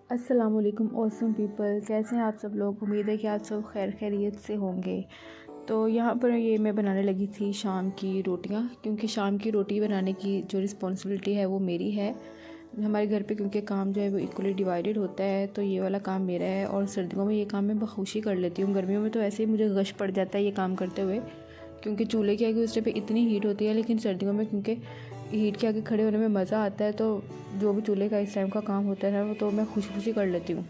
अस्सलाम वालेकुम awesome people, कैसे हैं आप सब लोग। उम्मीद है कि आप सब खैर खैरियत से होंगे। तो यहाँ पर ये मैं बनाने लगी थी शाम की रोटियाँ, क्योंकि शाम की रोटी बनाने की जो रिस्पॉन्सिबिलिटी है वो मेरी है हमारे घर पे, क्योंकि काम जो है वो इक्वली डिवाइडेड होता है। तो ये वाला काम मेरा है और सर्दियों में ये काम मैं बखुशी कर लेती हूँ। गर्मियों में तो ऐसे ही मुझे गश पड़ जाता है ये काम करते हुए, क्योंकि चूल्हे के आगे उस टाइम पे इतनी हीट होती है। लेकिन सर्दियों में क्योंकि हीट के आगे खड़े होने में मज़ा आता है, तो जो भी चूल्हे का इस टाइम का काम होता है ना, वो तो मैं खुशी खुशी कर लेती हूँ।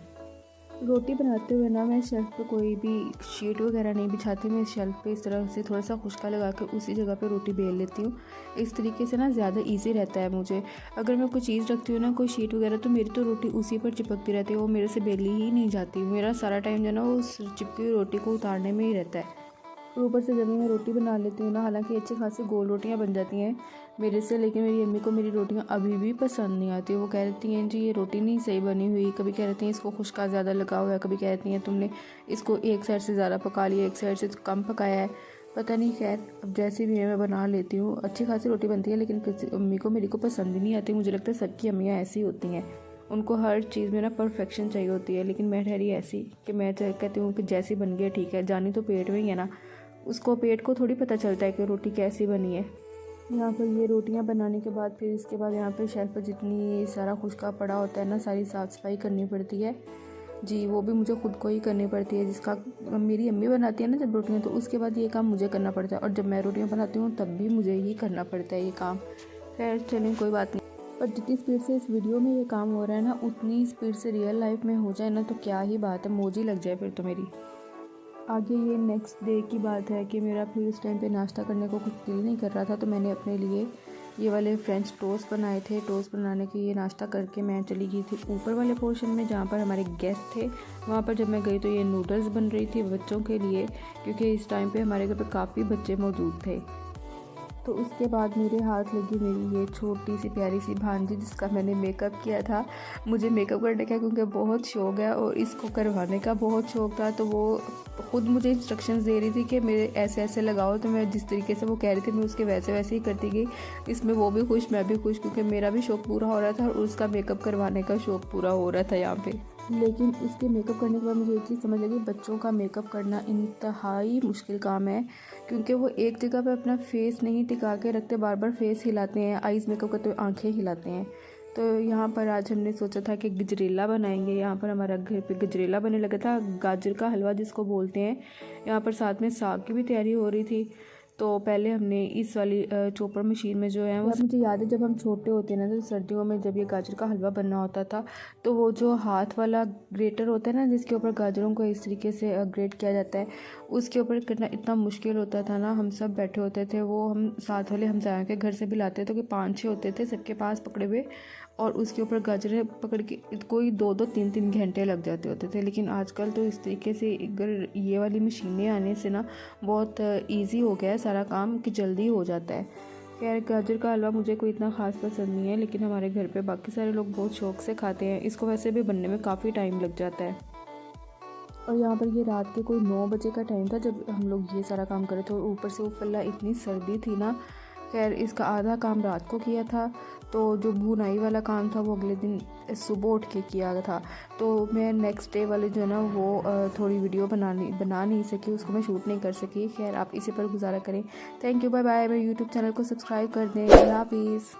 रोटी बनाते हुए ना मैं शेल्फ़ पे कोई भी शीट वगैरह नहीं बिछाती। मैं शेल्फ़ पे इस तरह से थोड़ा सा खुशका लगा के उसी जगह पे रोटी बेल लेती हूँ। इस तरीके से ना ज़्यादा इजी रहता है मुझे। अगर मैं कोई चीज़ रखती हूँ ना, कोई शीट वगैरह, तो मेरी तो रोटी उसी पर चिपकती रहती है, वो मेरे से बेली ही नहीं जाती। मेरा सारा टाइम जो है ना वो उस चिपकी हुई रोटी को उतारने में ही रहता है। और ऊपर से जब मैं रोटी बना लेती हूँ ना, हालांकि अच्छी खासी गोल रोटियाँ बन जाती हैं मेरे से, लेकिन मेरी अम्मी को मेरी रोटियाँ अभी भी पसंद नहीं आती। वो कह रहती हैं जी ये रोटी नहीं सही बनी हुई, कभी कह रहती हैं इसको खुशका ज़्यादा लगा हुआ है, कभी कह रहती हैं तुमने इसको एक साइड से ज़्यादा पका लिया, एक साइड से कम पकाया है, पता नहीं। खैर अब जैसे भी मैं बना लेती हूँ, अच्छी खासी रोटी बनती है, लेकिन किसी अम्मी को मेरी को पसंद ही नहीं आती। मुझे लगता है सबकी अम्मियाँ ऐसी होती हैं, उनको हर चीज़ में ना परफेक्शन चाहिए होती है। लेकिन मैं ठहरी ऐसी कि मैं कहती हूँ कि जैसी बन गया ठीक है, जानी तो पेट में ही है ना, उसको पेट को थोड़ी पता चलता है कि रोटी कैसी बनी है। यहाँ पर ये रोटियाँ बनाने के बाद फिर इसके बाद यहाँ पर शेल्फ पर जितनी सारा खुशका पड़ा होता है ना, सारी साफ़ सफाई करनी पड़ती है जी। वो भी मुझे खुद को ही करनी पड़ती है, जिसका मेरी अम्मी बनाती है ना जब रोटियाँ, तो उसके बाद ये काम मुझे करना पड़ता है। और जब मैं रोटियाँ बनाती हूँ तब भी मुझे ही करना पड़ता है ये काम। खैर चलें, कोई बात नहीं। पर जितनी स्पीड से इस वीडियो में ये काम हो रहा है ना, उतनी स्पीड से रियल लाइफ में हो जाए ना तो क्या ही बात है, मौज ही लग जाए फिर तो मेरी। आगे ये नेक्स्ट डे की बात है कि मेरा फिर उस टाइम पे नाश्ता करने को कुछ दिल नहीं कर रहा था, तो मैंने अपने लिए ये वाले फ्रेंच टोस्ट बनाए थे। टोस्ट बनाने के ये नाश्ता करके मैं चली गई थी ऊपर वाले पोर्शन में, जहाँ पर हमारे गेस्ट थे। वहाँ पर जब मैं गई तो ये नूडल्स बन रही थी बच्चों के लिए, क्योंकि इस टाइम पे हमारे घर पे काफ़ी बच्चे मौजूद थे। तो उसके बाद मेरे हाथ लगी मेरी ये छोटी सी प्यारी सी भांजी, जिसका मैंने मेकअप किया था। मुझे मेकअप करने का क्योंकि बहुत शौक़ है और इसको करवाने का बहुत शौक़ था, तो वो खुद मुझे इंस्ट्रक्शंस दे रही थी कि मेरे ऐसे ऐसे लगाओ। तो मैं जिस तरीके से वो कह रही थी मैं उसके वैसे वैसे ही करती गई। इसमें वो भी खुश, मैं भी खुश, क्योंकि मेरा भी शौक़ पूरा हो रहा था और उसका मेकअप करवाने का शौक़ पूरा हो रहा था यहाँ पे। लेकिन इसके मेकअप करने के बाद मुझे एक चीज़ समझ लगी, बच्चों का मेकअप करना इंतहाई मुश्किल काम है, क्योंकि वो एक जगह पे अपना फेस नहीं टिका के रखते, बार बार फेस हिलाते हैं, आईज़ मेकअप करते हुए आंखें हिलाते हैं। तो यहाँ पर आज हमने सोचा था कि गजरेला बनाएंगे। यहाँ पर हमारा घर पे गजरेला बनने लगा था, गाजर का हलवा जिसको बोलते हैं। यहाँ पर साथ में साग की भी तैयारी हो रही थी। तो पहले हमने इस वाली चॉपर मशीन में जो है वो, मुझे याद है जब हम छोटे होते हैं ना, तो सर्दियों में जब ये गाजर का हलवा बनना होता था, तो वो जो हाथ वाला ग्रेटर होता है ना, जिसके ऊपर गाजरों को इस तरीके से ग्रेट किया जाता है, उसके ऊपर करना इतना मुश्किल होता था ना। हम सब बैठे होते थे, वो हम साथ वाले हमसायों के घर से भी लाते थे, तो कि 5-6 होते थे सबके पास पकड़े हुए, और उसके ऊपर गाजरें पकड़ के कोई 2-2 3-3 घंटे लग जाते होते थे। लेकिन आजकल तो इस तरीके से अगर ये वाली मशीनें आने से ना बहुत इजी हो गया है सारा काम, कि जल्दी हो जाता है। खैर गाजर का हलवा मुझे कोई इतना ख़ास पसंद नहीं है, लेकिन हमारे घर पे बाकी सारे लोग बहुत शौक़ से खाते हैं इसको। वैसे भी बनने में काफ़ी टाइम लग जाता है। और यहाँ पर ये रात के कोई 9 बजे का टाइम था जब हम लोग ये सारा काम कर रहे थे, और ऊपर से ऊपर इतनी सर्दी थी ना। खैर इसका आधा काम रात को किया था, तो जो भुनाई वाला काम था वो अगले दिन सुबह उठ के किया था। तो मैं नेक्स्ट डे वाले जो है ना वो थोड़ी वीडियो बना नहीं सकी, उसको मैं शूट नहीं कर सकी। खैर आप इसी पर गुजारा करें। Thank you, bye bye. मेरे यूट्यूब चैनल को सब्सक्राइब कर दें। अल्लाह हाफिज़।